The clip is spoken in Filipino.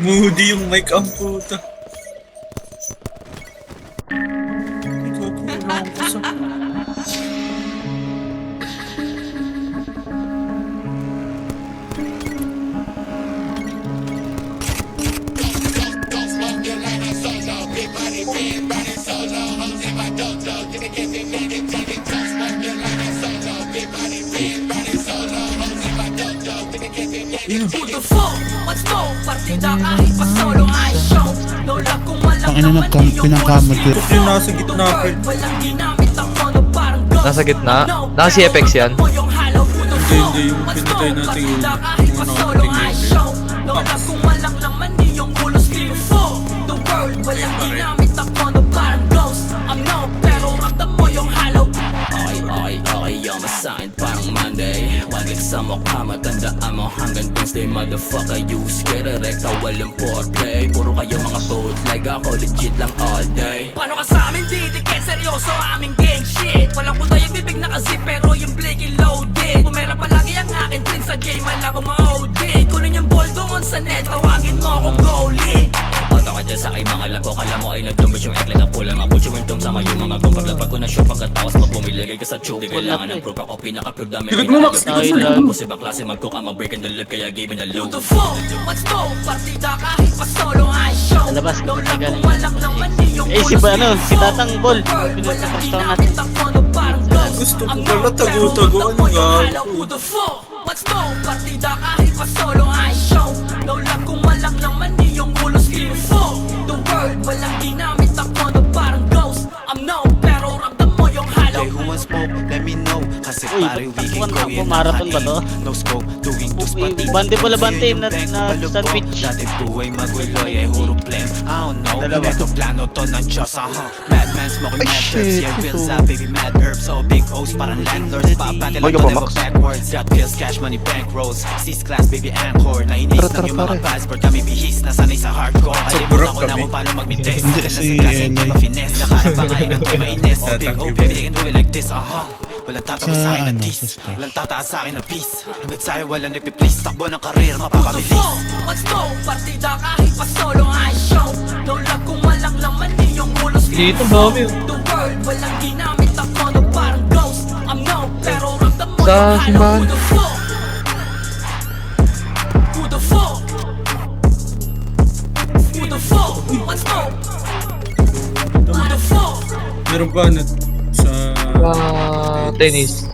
Moody yung mic ang puta. Kukulang ko sa... Tangina na pinangkamot yun. Ito yung nasa gitna pa. Nasa gitna? Naka si Apex yan? Hindi yung pinatay natin yung Sa'kin parang Monday. Wagit sa mukha, matandaan mo hanggang Tuesday. Motherfucker, you scared rekta, walang foreplay. Puro kayo mga bootleg, ako legit lang all day. Paano ka sa amin, didikit, seryoso aming gang shit. Walang puta yung bibig nakazip, pero yung blake loaded. Pumera palagi ang akin, twin sa game, wala ko ma-OD. Kunin yung ball doon sa net, tawagin mo akong goalie. Pato ka dyan sa aking mga lago, kala mo ay nagdumbis yung ekle na pula. Mabutyo yung tum sama yung mga gong. Paglapag ko na show, pagkatawas mo bumilagay ka sa tube. Di kailangan ng proof, ako pinaka-pure dami. Tignan mo, Max! Tapos ibang klase mag-cook, I'm a break in the lip, kaya give me the loot. What's go? Partida kahit pa solo ay show. Labas ka pa galing. Walang naman yung Eh si Tatang Bol. Pinagpapastaw natin. Gusto ko pala tago-tagoan nga. What's go? Partida kahit pa solo ay show. No love kung walang naman yung ulo scream for the world. Walang ginamit ako na parang ghost. I'm no, pero ramdam mo yung hollow. Who wants smoke? Let me know. Kasi Uy, pare we can ba't go takbo? in Marathon ba to? No scope, doing dos pati. Bante pala bante na sandwich. Dati buhay maguloy ay huro plan. I don't know, ito plano to ng Diyos. Madman smoking mad herbs. Yeah, real up, baby mad herbs. So big O's parang landlords. Papantil lang to never backwards. Got pills, cash money, bank rolls. Cis-class, baby anchor. Nainis lang yung mga passport. Kami bihis, nasanay sa hardcore. Kalimutan ko na kung paano mag-mintes. Hindi kasi yan yun. Nakaharap pa ngayon ang mainis. Oh big O, baby, they can do it like this. Walang tatawa sa akin na Sa tease. Sky. Walang tataas sa akin na peace. Hanggat sa'yo walang repi-please. Takbo ng karir, mapapabilis. What's go? Partida kahit pa solo ay show. No love kung walang laman yung ulo scream Dito, for dami. the world. Walang ginamit ako na parang ghost. I'm no, pero ramdam mo Sa yung simbahan. hollow. Who the fuck? Who the fuck? What's go? Who the fuck? Meron ba na sa... Tennis.